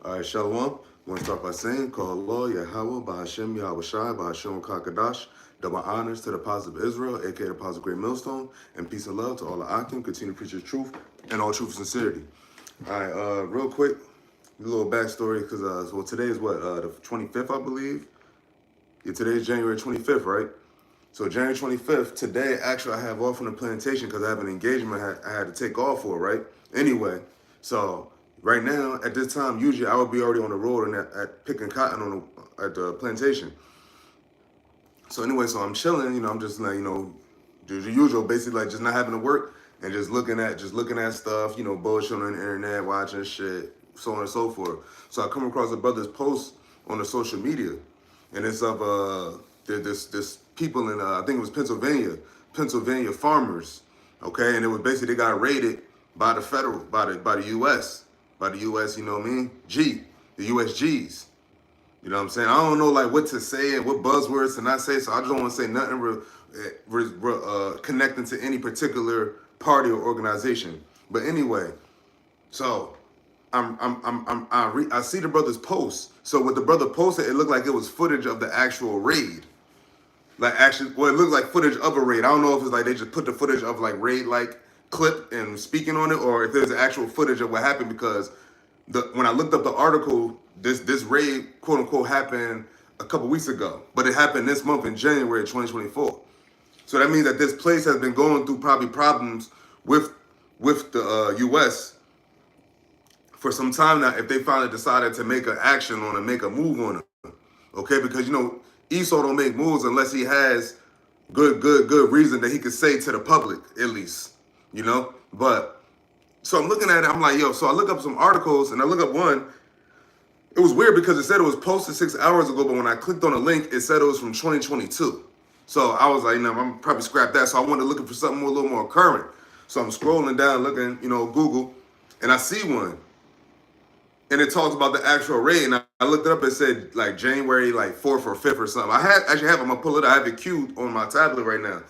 All right, Shalom. I want to start by saying, call Allah, YAHAWAH, BAHASHAM, YAHAWASHI, BAHASHAM, Kakadash. Double honors to the Positive Israel, aka the Positive Great Millstone, and peace and love to all the Akim. Continue to preach the truth and all truth and sincerity. All right, real quick, a little backstory, because well, today is what, the 25th, I believe? Yeah, today is January 25th, right? So January 25th, today, actually, I have off from the plantation because I have an engagement I had to take off for, right? Anyway, so right now, at this time, usually I would be already on the road and at picking cotton at the plantation. So anyway, so I'm chilling, I'm just like, do the usual, basically like just not having to work and just looking at stuff, bullshit on the internet, watching shit, so on and so forth. So I come across a brother's post on the social media, and it's of this people in I think it was Pennsylvania farmers, okay, and it was basically they got raided by the federal, by the U.S., you know what I mean, the USGs. You know what I'm saying? I don't know like what to say and what buzzwords to not say, so I just don't want to say nothing connecting to any particular party or organization. But anyway, so I see the brother's post. So what the brother posted, it looked like it was footage of the actual raid. Like actually, well, it looked like footage of a raid. I don't know if it's like they just put the footage of like raid like clip and speaking on it, or if there's actual footage of what happened, because when I looked up the article, this raid, quote unquote, happened a couple weeks ago, but it happened this month in January 2024. So that means that this place has been going through probably problems with the U.S. for some time now. If they finally decided to make an action on it, make a move on it, okay? Because Esau don't make moves unless he has good reason that he could say to the public, at least, But so I'm looking at it, I'm like, yo. So I look up some articles, and I look up one. It was weird because it said it was posted 6 hours ago, but when I clicked on the link, it said it was from 2022. So I was like, I'm probably scrap that. So I wanted looking for something a little more current. So I'm scrolling down, looking, Google, and I see one. And it talks about the actual raid. And I looked it up, it said like January like 4th or 5th or something. I actually have it, I'm gonna pull it, I have it queued on my tablet right now.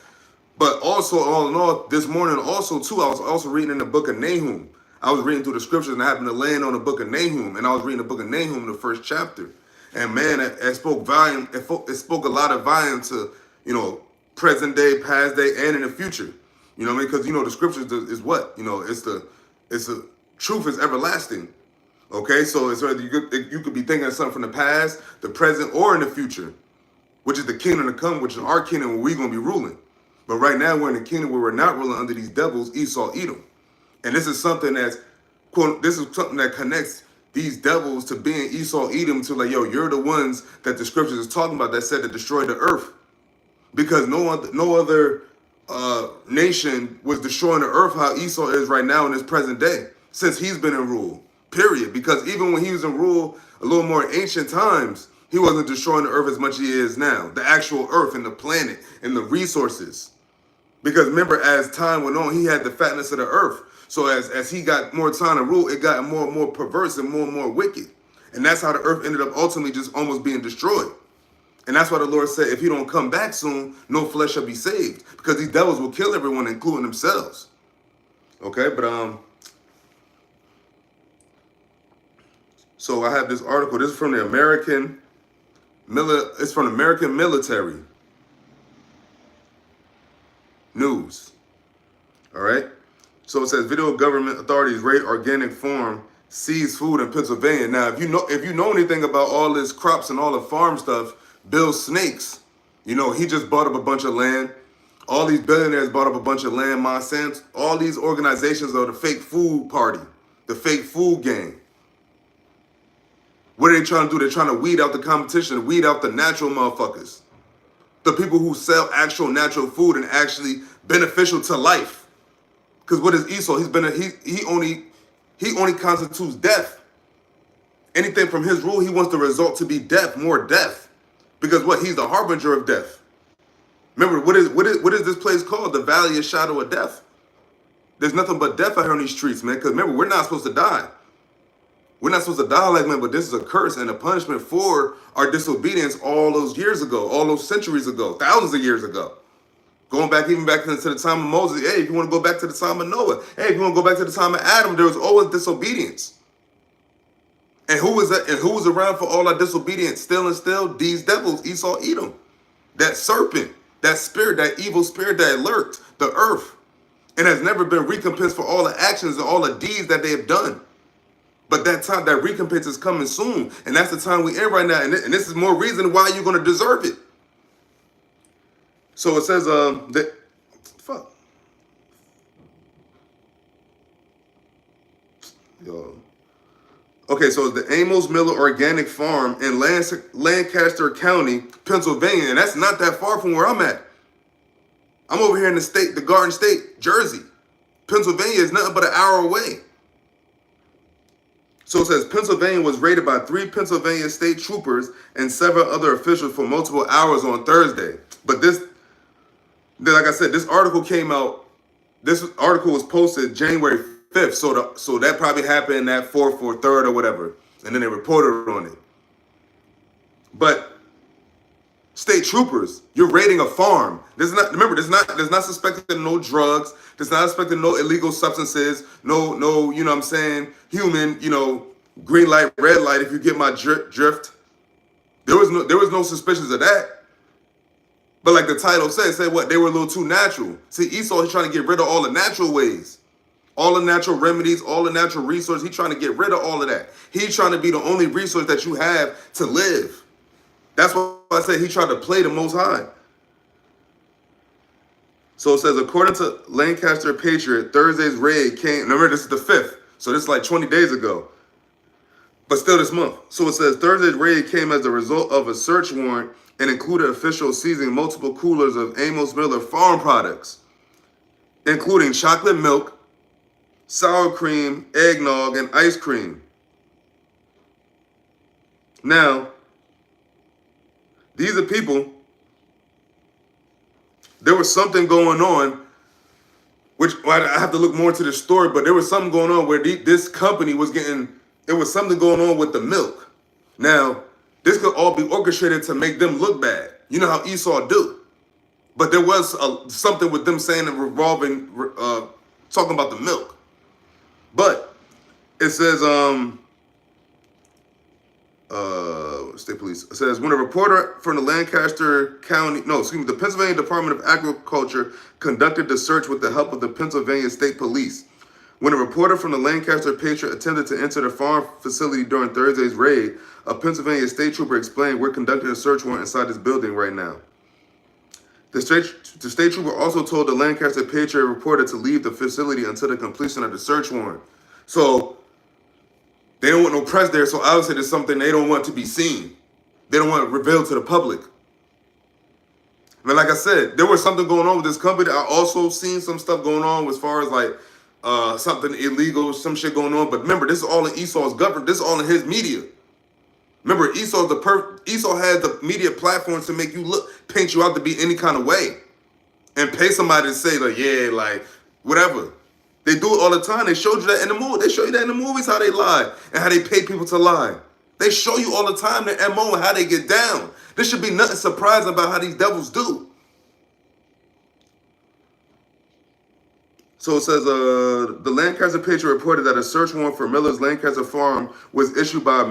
But also, all in all, this morning also too, I was also reading in the book of Nahum. I was reading through the scriptures and I happened to land on the book of Nahum, and I was reading the book of Nahum, the first chapter. And man, it spoke volume. It spoke a lot of volume to, present day, past day, and in the future. You know what I mean? Because the scriptures is what it's the truth is everlasting. Okay, so it's whether you could be thinking of something from the past, the present, or in the future, which is the kingdom to come, which is our kingdom where we're gonna be ruling. But right now we're in a kingdom where we're not ruling under these devils, Esau, Edom. And this is something that connects these devils to being Esau, Edom, to like, yo, you're the ones that the scriptures is talking about that said to destroy the earth. Because no other nation was destroying the earth how Esau is right now in this present day, since he's been in rule, period. Because even when he was in rule a little more ancient times, he wasn't destroying the earth as much as he is now. The actual earth and the planet and the resources. Because remember, as time went on, he had the fatness of the earth. So as he got more time to rule, it got more and more perverse and more wicked. And that's how the earth ended up ultimately just almost being destroyed. And that's why the Lord said, if he don't come back soon, no flesh shall be saved. Because these devils will kill everyone, including themselves. Okay, but so I have this article. This is from the American Military News. All right. So it says video government authorities raid organic farm, seize food in Pennsylvania. Now, if you know anything about all this crops and all the farm stuff, Bill Snakes, he just bought up a bunch of land. All these billionaires bought up a bunch of land. Monsanto, all these organizations are the fake food party, the fake food gang. What are they trying to do? They're trying to weed out the competition, weed out the natural motherfuckers. The people who sell actual natural food and actually beneficial to life. Because what is Esau? He only constitutes death. Anything from his rule, he wants the result to be death, more death. Because what? He's the harbinger of death. Remember, what is this place called? The Valley of Shadow of Death. There's nothing but death out here on these streets, man. Because remember, we're not supposed to die. We're not supposed to die like man, but this is a curse and a punishment for our disobedience all those years ago, all those centuries ago, thousands of years ago. Going back even back into the time of Moses. Hey, if you want to go back to the time of Noah. Hey, if you want to go back to the time of Adam, there was always disobedience. And who was that? And who was around for all our disobedience? Still and still, these devils, Esau, Edom, that serpent, that spirit, that evil spirit that lurked the earth, and has never been recompensed for all the actions and all the deeds that they have done. But that time, that recompense is coming soon, and that's the time we in right now. And this is more reason why you're going to deserve it. So it says, that fuck, yo. Okay, so it's the Amos Miller Organic Farm in Lancaster County, Pennsylvania, and that's not that far from where I'm at. I'm over here in the state, the Garden State, Jersey. Pennsylvania is nothing but an hour away. So it says Pennsylvania was raided by 3 Pennsylvania state troopers and 7 other officials for multiple hours on Thursday. But this, like I said, this article came out. This article was posted January 5th, so that probably happened that 4th or 3rd or whatever, and then they reported on it. But state troopers, you're raiding a farm. Remember, there's not suspected no drugs. There's not suspected no illegal substances. No, you know what I'm saying, human, green light, red light. If you get my drift, there was no suspicions of that. But like the title said what? They were a little too natural. See, Esau is trying to get rid of all the natural ways. All the natural remedies, all the natural resources. He's trying to get rid of all of that. He's trying to be the only resource that you have to live. That's why I said he tried to play the Most High. So it says, according to Lancaster Patriot, Thursday's raid came, remember this is the 5th, so this is like 20 days ago, but still this month. So it says Thursday's raid came as a result of a search warrant and included officials seizing multiple coolers of Amos Miller farm products, including chocolate milk, sour cream, eggnog, and ice cream. Now, these are people, there was something going on, which I have to look more into the story, but there was something going on where this company was there was something going on with the milk. Now, this could all be orchestrated to make them look bad. You know how Esau do. But there was something with them saying and revolving, talking about the milk. But it says, state police. It says, when a reporter from the the Pennsylvania Department of Agriculture conducted the search with the help of the Pennsylvania State Police. When a reporter from the Lancaster Patriot attempted to enter the farm facility during Thursday's raid, a Pennsylvania state trooper explained, we're conducting a search warrant inside this building right now. The state trooper also told the Lancaster Patriot reporter to leave the facility until the completion of the search warrant. So they don't want no press there, so obviously there's something they don't want to be seen. They don't want it revealed to the public. But like I said, there was something going on with this company. I also seen some stuff going on as far as like something illegal, some shit going on. But remember, this is all in Esau's government. This is all in his media. Remember, Esau has the media platforms to make you paint you out to be any kind of way, and pay somebody to say like, yeah, like whatever. They do it all the time. They showed you that in the movie. They show you that in the movies how they lie and how they pay people to lie. They show you all the time their MO and how they get down. There should be nothing surprising about how these devils do. So it says, the Lancaster Patriot reported that a search warrant for Miller's Lancaster farm was issued by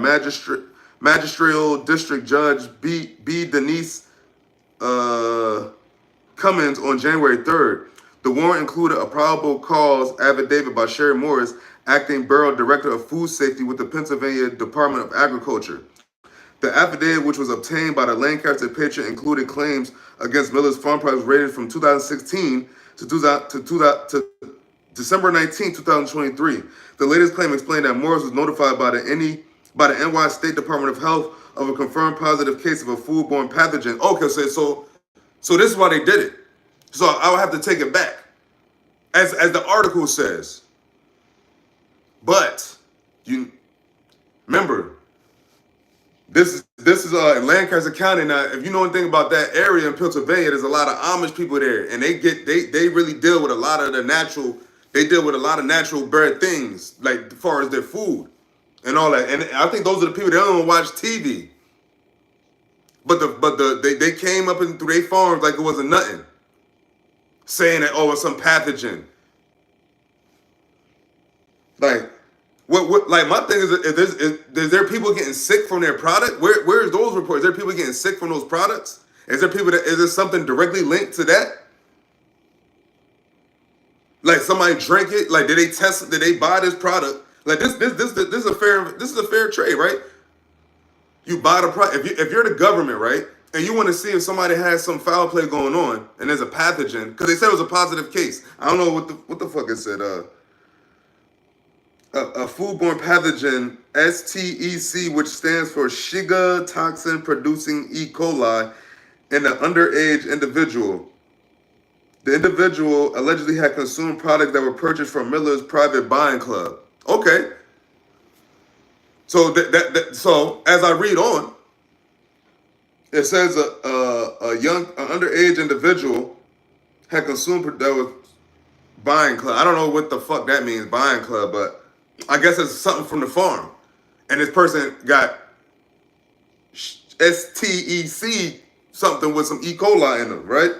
Magisterial District Judge B. Denise Cummins on January 3rd. The warrant included a probable cause affidavit by Sherry Morris, acting Borough Director of Food Safety with the Pennsylvania Department of Agriculture. The affidavit, which was obtained by the Lancaster Patriot, included claims against Miller's farm products rated from 2016 to December 19, 2023. The latest claim explained that Morris was notified by the NY State Department of Health of a confirmed positive case of a foodborne pathogen. Okay, so this is why they did it. So I would have to take it back, as the article says. But you remember, this is in Lancaster County. Now, if you know anything about that area in Pennsylvania, there's a lot of Amish people there, and they really deal with a lot of the natural. They deal with a lot of natural bred things, like as far as their food and all that. And I think those are the people that don't watch TV. But they came up through their farms like it wasn't nothing, saying that, oh, it's some pathogen. Like, What like my thing is there people getting sick from their product? Where's those reports? Is there people getting sick from those products? Is there something directly linked to that? Like somebody drank it? Like did they test? Did they buy this product? Like this is a fair trade, right? You buy the product. If you're the government, right, and you want to see if somebody has some foul play going on and there's a pathogen, because they said it was a positive case. I don't know what the fuck it said. A foodborne pathogen, STEC, which stands for Shiga toxin producing E. coli, in an underage individual. The individual allegedly had consumed products that were purchased from Miller's private buying club. Okay. So so as I read on, it says an underage individual had consumed that was buying club. I don't know what the fuck that means, buying club, but I guess it's something from the farm. And this person got STEC something with some E. coli in them, right?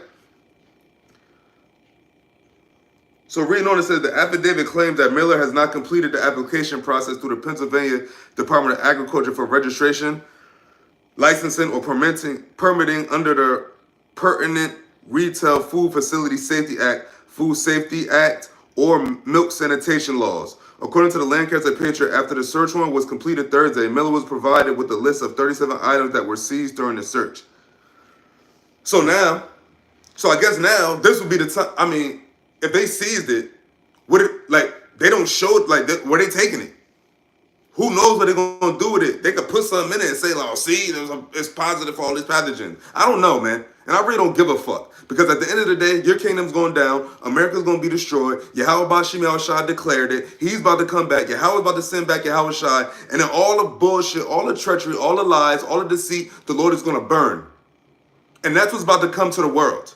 So reading on, it says the affidavit claims that Miller has not completed the application process through the Pennsylvania Department of Agriculture for registration, licensing, or permitting under the pertinent Retail Food Facility Safety Act, Food Safety Act, or milk sanitation laws. According to the Lancaster Patriot, after the search warrant was completed Thursday, Miller was provided with a list of 37 items that were seized during the search. So I guess now this would be the time. I mean, if they seized it, they don't show it, where they taking it? Who knows what they're gonna do with it? They could put something in it and say, like, oh, see, it's positive for all these pathogens. I don't know, man. And I really don't give a fuck. Because at the end of the day, your kingdom's going down. America's gonna be destroyed. YAHAWASHI declared it. He's about to come back. Yahawah's about to send back YAHAWASHI. And then all the bullshit, all the treachery, all the lies, all the deceit, the Lord is gonna burn. And that's what's about to come to the world.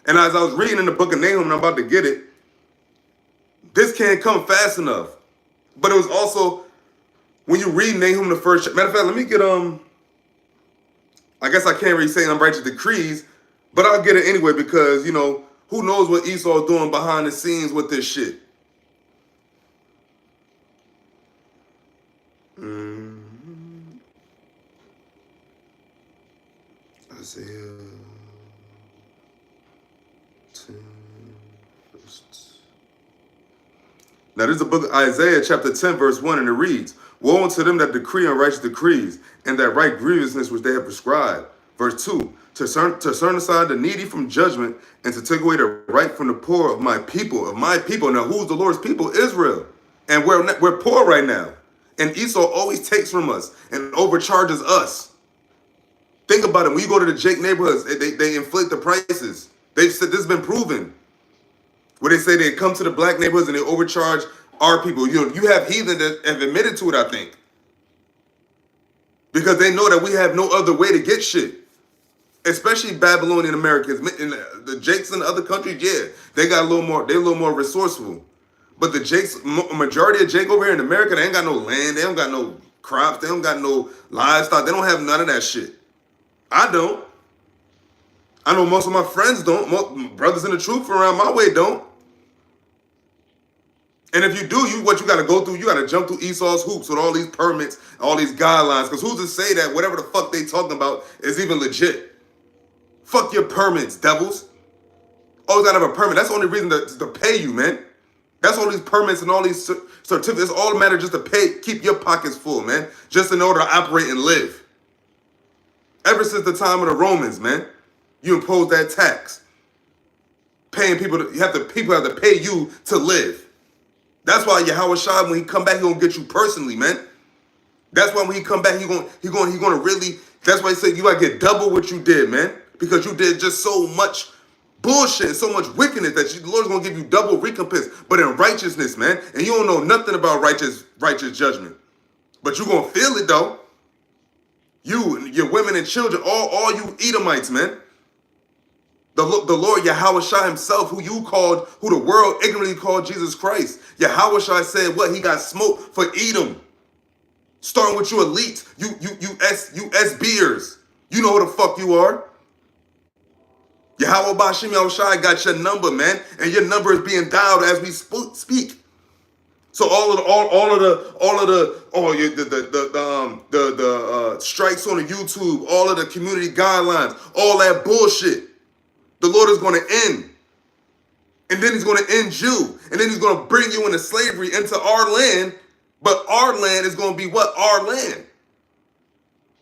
And as I was reading in the book of Nahum, and I'm about to get it, this can't come fast enough. But it was also, when you read Nahum the first, matter of fact, let me get, I guess I can't really say unrighteous decrees, but I'll get it anyway because, who knows what Esau is doing behind the scenes with this shit. Isaiah 10. Now, this is the book of Isaiah, chapter 10, verse 1, and it reads, woe unto them that decree unrighteous decrees, and that write grievousness which they have prescribed. Verse 2, to turn aside the needy from judgment, and to take away the right from the poor of my people. Now, who's the Lord's people? Israel. And we're poor right now. And Esau always takes from us and overcharges us. Think about it. When you go to the Jake neighborhoods, they inflate the prices. They've said this has been proven. Where they say they come to the black neighborhoods and they overcharge our people. You have heathen that have admitted to it, I think. Because they know that we have no other way to get shit. Especially Babylonian Americans. In the Jakes in the other countries, yeah, they're a little more resourceful. But the Jakes, majority of Jake over here in America, they ain't got no land, they don't got no crops, they don't got no livestock, they don't have none of that shit. I don't. I know most of my friends don't. Most brothers in the truth around my way don't. And if you do, what you got to go through, you got to jump through Esau's hoops with all these permits, all these guidelines. Because who's to say that whatever the fuck they talking about is even legit? Fuck your permits, devils. Always got to have a permit. That's the only reason to pay you, man. That's all these permits and all these certificates. It's all matter just to keep your pockets full, man. Just in order to operate and live. Ever since the time of the Romans, man, you impose that tax. Paying people, people have to pay you to live. That's why YAHAWASHI, when he come back, he gonna get you personally, man. That's why when he come back, he gonna really. That's why he said you gotta get double what you did, man, because you did just so much bullshit, so much wickedness that the Lord's gonna give you double recompense, but in righteousness, man. And you don't know nothing about righteous judgment, but you gonna feel it though. You and your women and children, all you Edomites, man. The Lord YAHAWASHI himself, who the world ignorantly called Jesus Christ. YAHAWASHI said what? He got smoked for Edom. Starting with you elite, you SBers. You know who the fuck you are. YAHAWASHI got your number, man. And your number is being dialed as we speak. So all of the strikes on the YouTube, all of the community guidelines, all that bullshit, the Lord is going to end. And then he's going to end you. And then he's going to bring you into slavery, into our land. But our land is going to be what? Our land.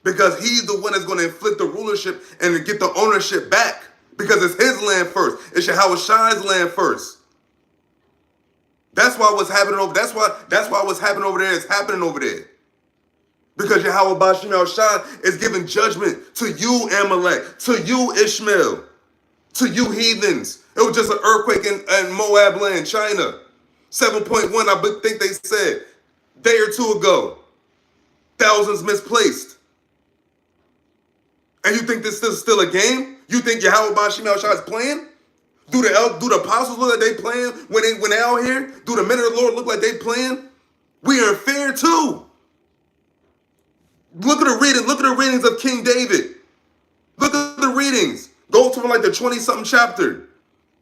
Because he's the one that's going to inflict the rulership and get the ownership back. Because it's his land first. It's YAHAWASHI's land first. That's why what's happening over. That's why what's happening over there is happening over there. Because YAHAWAH is giving judgment to you, Amalek, to you, Ishmael, to you, heathens. It was just an earthquake in Moab land, China. 7.1, I think they said, day or two ago. Thousands misplaced. And you think this is still a game? You think YAHAWAH is playing? Do the apostles look like they playing when they out here? Do the men of the Lord look like they playing? We are in fear too. Look at the readings of King David. Look at the readings. Go to like the 20-something chapter.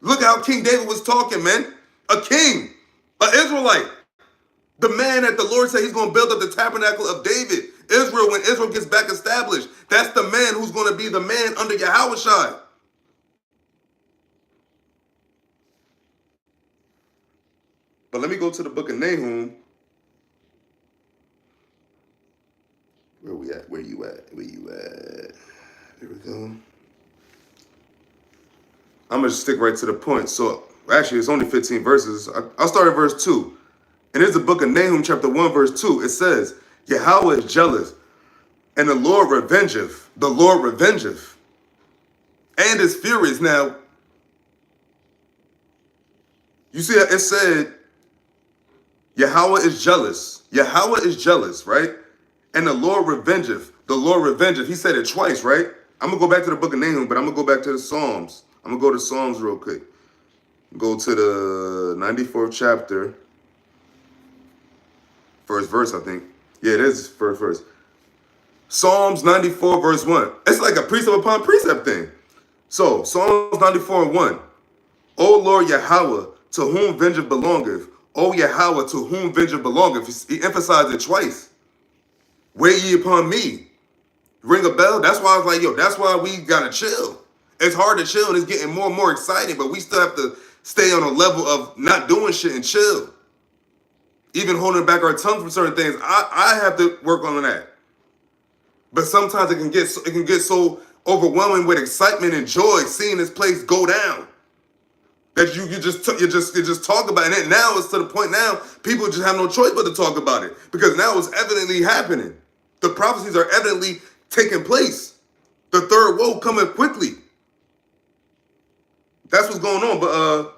Look at how King David was talking, man. A king, an Israelite. The man that the Lord said he's going to build up the tabernacle of David. Israel, when Israel gets back established. That's the man who's going to be the man under YAHAWASHI. But let me go to the book of Nahum. Where we at? Where you at? Where you at? Here we go. I'm going to stick right to the point. So, actually, it's only 15 verses. I'll start at verse 2. And it's the book of Nahum, chapter 1, verse 2. It says, Yahweh is jealous, and the Lord revengeth. The Lord revengeth, and is furious. Now, you see, it said, Yahweh is jealous. Yahweh is jealous, right? And the Lord revengeth. The Lord revengeth. He said it twice, right? I'm going to go back to the book of Nahum, but I'm going to go back to the Psalms. I'm going to go to Psalms real quick. Go to the 94th chapter. First verse, I think. Yeah, it is first verse. Psalms 94, verse 1. It's like a precept upon precept thing. So, Psalms 94 and 1. O Lord Yahweh, to whom vengeance belongeth. O Yahweh, to whom vengeance belongeth. He emphasized it twice. Wait ye upon me. Ring a bell? That's why I was like, yo, that's why we got to chill. It's hard to chill and it's getting more and more exciting, but we still have to stay on a level of not doing shit and chill. Even holding back our tongue from certain things, I have to work on that. But sometimes it can get so overwhelming with excitement and joy seeing this place go down that you just talk about it. And now it's to the point now people just have no choice but to talk about it because now it's evidently happening. The prophecies are evidently taking place. The third woe coming quickly. That's what's going on. But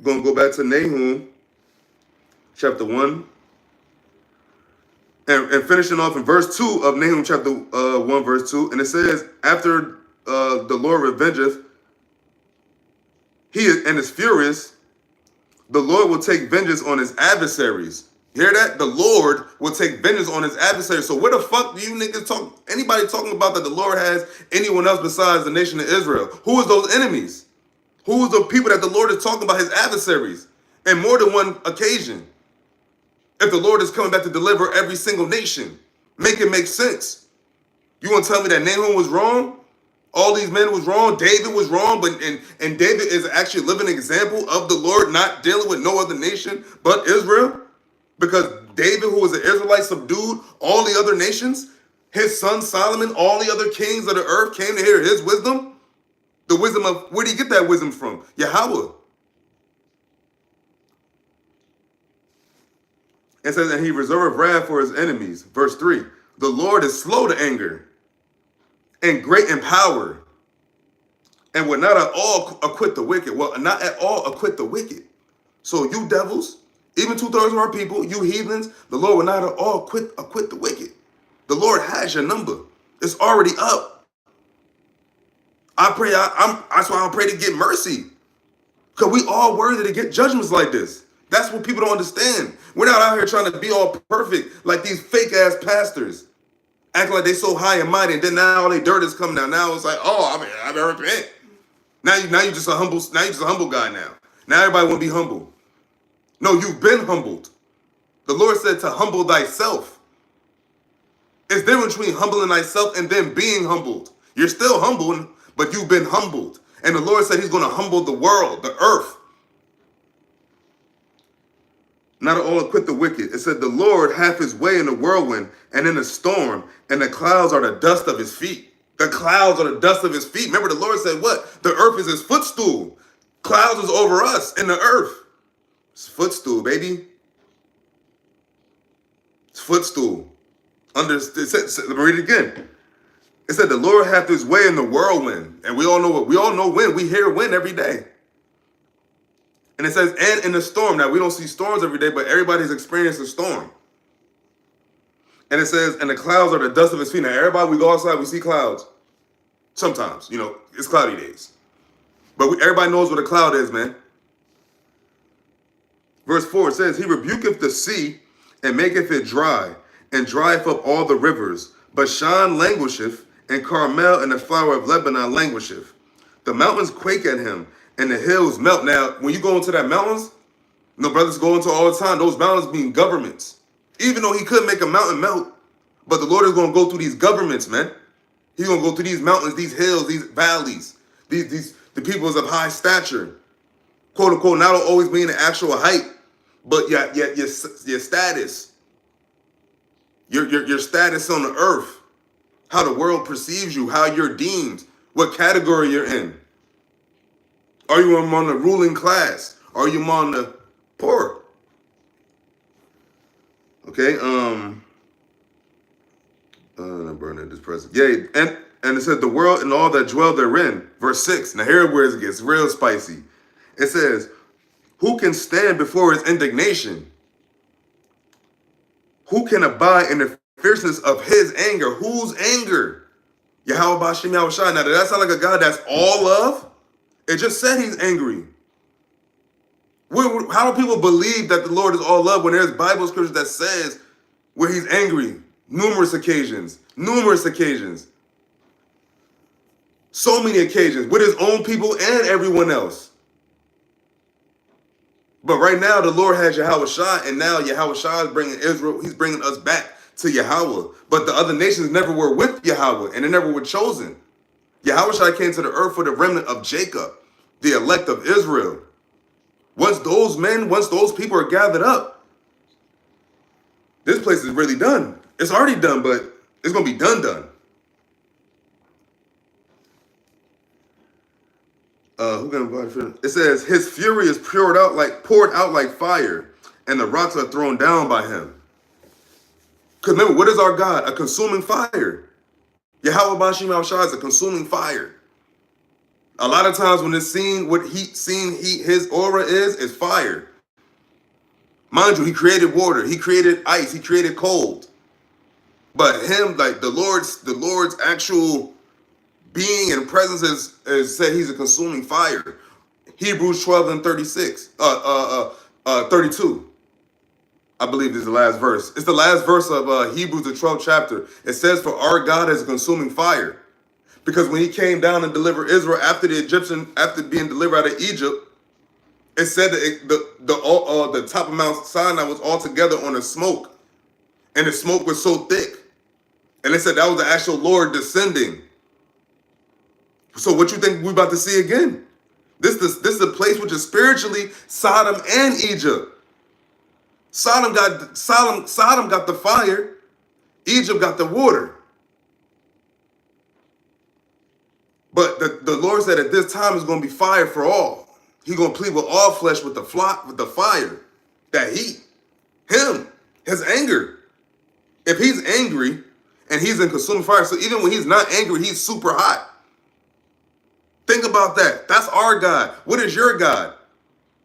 gonna go back to Nahum. Chapter 1, and finishing off in verse 2 of Nahum chapter 1, verse 2, and it says, after the Lord revengeth, he is furious, the Lord will take vengeance on his adversaries. You hear that? The Lord will take vengeance on his adversaries. So where the fuck do you niggas talk, anybody talking about that the Lord has anyone else besides the nation of Israel? Who is those enemies? Who is the people that the Lord is talking about, his adversaries? And more than one occasion. If the Lord is coming back to deliver every single nation, make it make sense. You want to tell me that Nahum was wrong? All these men was wrong. David was wrong, but and David is actually a living example of the Lord not dealing with no other nation but Israel, because David, who was an Israelite, subdued all the other nations. His son Solomon, all the other kings of the earth came to hear his wisdom. The wisdom of, where did he get that wisdom from? Yahweh. It says that he reserved wrath for his enemies. Verse 3. The Lord is slow to anger and great in power and will not at all acquit the wicked. Well, not at all acquit the wicked. So you devils, even 2/3 of our people, you heathens, the Lord will not at all acquit the wicked. The Lord has your number. It's already up. I pray, that's why I pray to get mercy. Because we all worthy to get judgments like this. That's what people don't understand. We're not out here trying to be all perfect like these fake ass pastors. Acting like they so high and mighty, and then now all they dirt is coming out. Now it's like, oh, I better repent. Now you just a humble guy now. Now everybody want to be humble. No, you've been humbled. The Lord said to humble thyself. It's different between humbling thyself and then being humbled. You're still humbled, but you've been humbled. And the Lord said he's going to humble the world, the earth. Not at all acquit the wicked. It said the Lord hath his way in the whirlwind and in the storm, and the clouds are the dust of his feet. The clouds are the dust of his feet. Remember, the Lord said what? The earth is his footstool. Clouds is over us in the earth. It's footstool, baby. It's footstool. Let me read it again. It said the Lord hath his way in the whirlwind. And we all know wind. We hear wind every day. And it says, and in the storm. Now, we don't see storms every day, but everybody's experienced a storm. And it says, and the clouds are the dust of his feet. Now, everybody, we go outside, we see clouds. Sometimes, it's cloudy days. But everybody knows what a cloud is, man. Verse 4, it says, he rebuketh the sea and maketh it dry, and drieth up all the rivers. Bashan languisheth, and Carmel and the flower of Lebanon languisheth. The mountains quake at him, and the hills melt. Now, when you go into that mountains, brothers go into all the time, those mountains mean governments. Even though he couldn't make a mountain melt, but the Lord is going to go through these governments, man. He's going to go through these mountains, these hills, these valleys, the peoples of high stature. Quote unquote, not always being the actual height, but your status. Your status on the earth. How the world perceives you, how you're deemed, what category you're in. Are you among the ruling class? Are you among the poor? Okay, burn this present. Yeah, and it said the world and all that dwell therein. Verse 6. Now here where it gets real spicy. It says, who can stand before his indignation? Who can abide in the fierceness of his anger? Whose anger? YAHAWAH, BAHASHAM, YAHAWASHI. Now, does that sound like a God that's all love? It just said he's angry. How do people believe that the Lord is all love when there's Bible scriptures that says where he's angry? Numerous occasions. So many occasions with his own people and everyone else. But right now, the Lord has YAHAWASHI, and now YAHAWASHI is bringing Israel. He's bringing us back to Yahweh. But the other nations never were with Yahweh, and they never were chosen. YAHAWASHI came to the earth for the remnant of Jacob, the elect of Israel. Once those people are gathered up, this place is really done. It's already done, but it's going to be done. It says, his fury is poured out like fire, and the rocks are thrown down by him. Because remember, what is our God? A consuming fire. YAHAWAH, BAHASHAM, YAHAWASHI is a consuming fire. A lot of times when it's seen, his aura is fire. Mind you, he created water, he created ice, he created cold. But him, like the Lord's actual being and presence is said he's a consuming fire. Hebrews 12 and 36, 32. I believe this is the last verse. It's the last verse of Hebrews, the 12th chapter. It says, for our God is a consuming fire. Because when he came down and delivered Israel after being delivered out of Egypt, it said that the top of Mount Sinai was all together on a smoke. And the smoke was so thick. And it said that was the actual Lord descending. So what you think we're about to see again? This is a place which is spiritually Sodom and Egypt. Sodom got the fire. Egypt got the water. But the Lord said at this time is going to be fire for all. He's going to plead with all flesh with the fire, that heat, his anger. If he's angry and he's in consuming fire, so even when he's not angry, he's super hot. Think about that. That's our God. What is your God?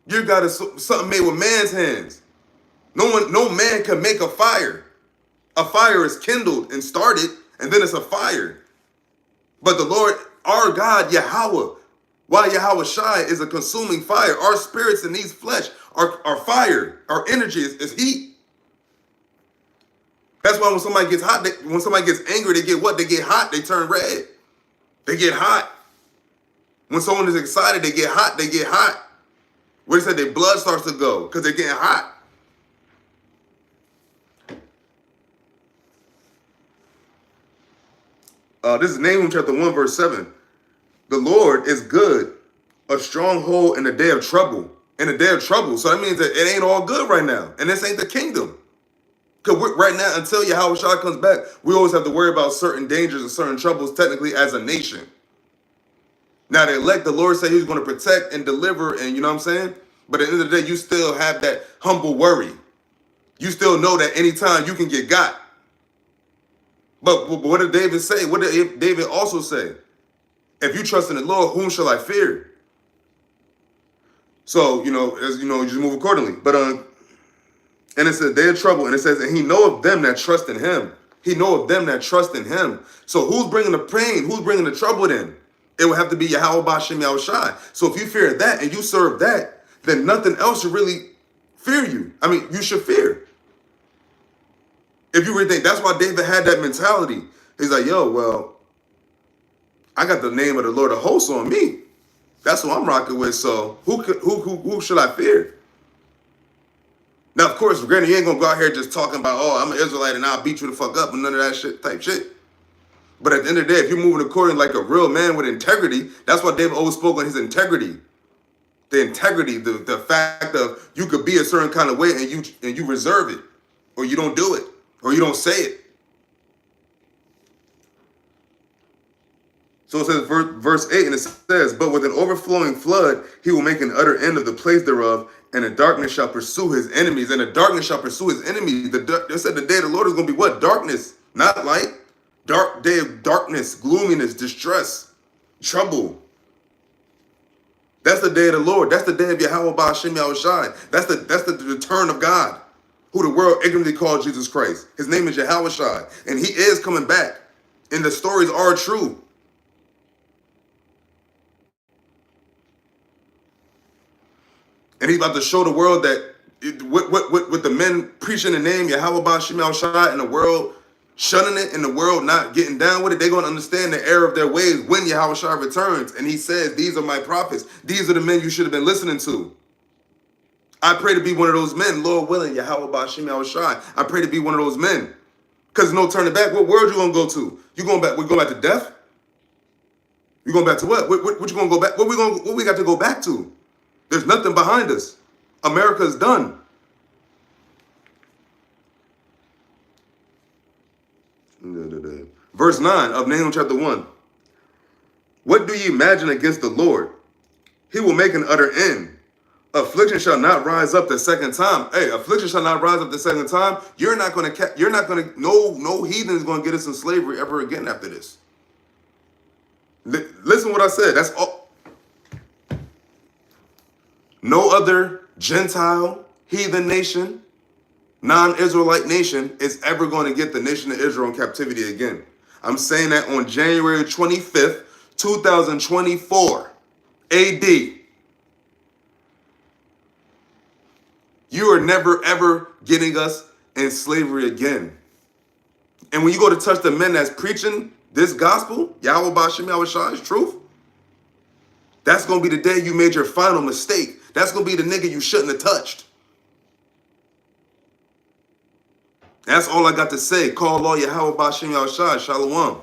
Your God is something made with man's hands. No man can make a fire. A fire is kindled and started, and then it's a fire. But the Lord, our God, Yahawah, YAHAWASHI is a consuming fire. Our spirits and these flesh are fire. Our energy is heat. That's why when somebody gets hot, when somebody gets angry, they get what? They get hot. They turn red. They get hot. When someone is excited, they get hot. What he said, their blood starts to go because they're getting hot. This is Nahum chapter 1, verse 7. The Lord is good, a stronghold in the day of trouble. In the day of trouble. So that means that it ain't all good right now. And this ain't the kingdom. Because right now, until YAHAWASHI comes back, we always have to worry about certain dangers and certain troubles technically as a nation. Now, the elect, the Lord said he's going to protect and deliver, and you know what I'm saying? But at the end of the day, you still have that humble worry. You still know that anytime you can get got. But what did David say? What did David also say? If you trust in the Lord, whom shall I fear? So, as you just move accordingly. But and it says day of trouble, and it says, and he know of them that trust in him. He know of them that trust in him. So who's bringing the pain? Who's bringing the trouble in? It would have to be YAHAWAH BAHASHAM YAHAWASHI. So if you fear that and you serve that, then nothing else should really fear you. I mean, you should fear. If you really think, that's why David had that mentality. He's like, yo, well, I got the name of the Lord of hosts on me. That's who I'm rocking with. So who should I fear? Now, of course, granted, you ain't gonna go out here just talking about, oh, I'm an Israelite and I'll beat you the fuck up and none of that shit type shit. But at the end of the day, if you're moving according like a real man with integrity, that's why David always spoke on his integrity. The integrity, the fact of you could be a certain kind of way and you reserve it, or you don't do it, or you don't say it. So it says verse 8, and it says, but with an overflowing flood, he will make an utter end of the place thereof, and the darkness shall pursue his enemies. And the darkness shall pursue his enemies. They said the day of the Lord is going to be what? Darkness, not light. Dark day of darkness, gloominess, distress, trouble. That's the day of the Lord. That's the day of YAHAWAH BAHASHAM YAHAWASHI. That's the return of God, who the world ignorantly called Jesus Christ. His name is YAHAWASHI, and he is coming back. And the stories are true. And he's about to show the world that with the men preaching the name YAHAWAH BAHASHAM YAHAWASHI and the world shunning it and the world not getting down with it, they're going to understand the error of their ways when YAHAWASHI returns. And he says, these are my prophets. These are the men you should have been listening to. I pray to be one of those men, Lord willing, YAHAWAH BAHASHAM YAHAWASHI. I pray to be one of those men. Because there's no turning back. What world you going to go to? You going back? We going back to death? You going back to what? What you going to go back? What we got to go back to? There's nothing behind us. America's done. Verse 9 of Nahum chapter 1. What do ye imagine against the Lord? He will make an utter end. Affliction shall not rise up the second time. Hey, affliction shall not rise up the second time. No heathen is going to get us in slavery ever again after this. Listen what I said. That's all. No other Gentile, heathen nation, non-Israelite nation is ever going to get the nation of Israel in captivity again. I'm saying that on January 25th, 2024 AD. You are never, ever getting us in slavery again. And when you go to touch the men that's preaching this gospel, YAHAWAH BAHASHAM YAHAWASHI's truth, that's going to be the day you made your final mistake. That's going to be the nigga you shouldn't have touched. That's all I got to say. Call Lord YAHAWAH BAHASHAM YAHAWASHI. Shalom.